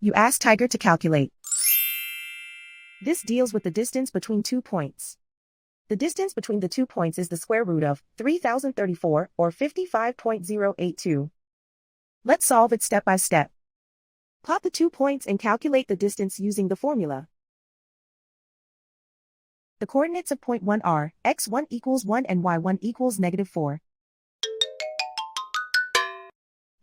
You ask Tiger to calculate. This deals with the distance between 2 points. The distance between the 2 points is the square root of 3034 or 55.082. Let's solve it step by step. Plot the 2 points and calculate the distance using the formula. The coordinates of point 1 are x1 equals 1 and y1 equals -4.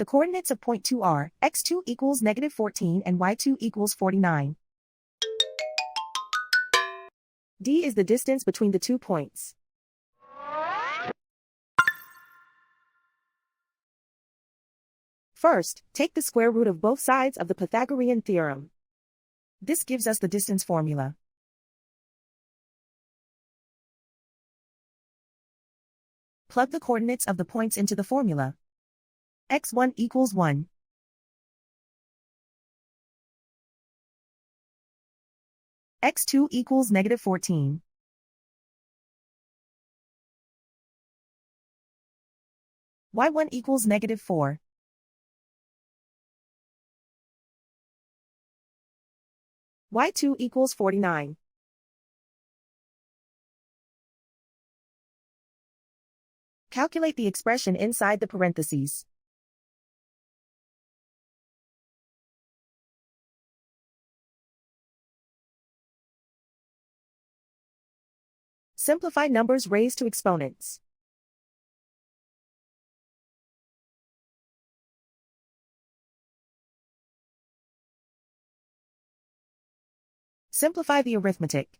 The coordinates of point 2 are x2 equals -14 and y2 equals 49. D is the distance between the 2 points. First, take the square root of both sides of the Pythagorean theorem. This gives us the distance formula. Plug the coordinates of the points into the formula. x1 equals 1. x2 equals -14. y1 equals -4. y2 equals 49. Calculate the expression inside the parentheses. Simplify numbers raised to exponents. Simplify the arithmetic.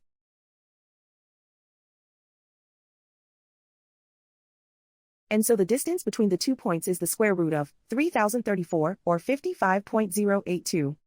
And so the distance between the 2 points is the square root of 3034 or 55.082.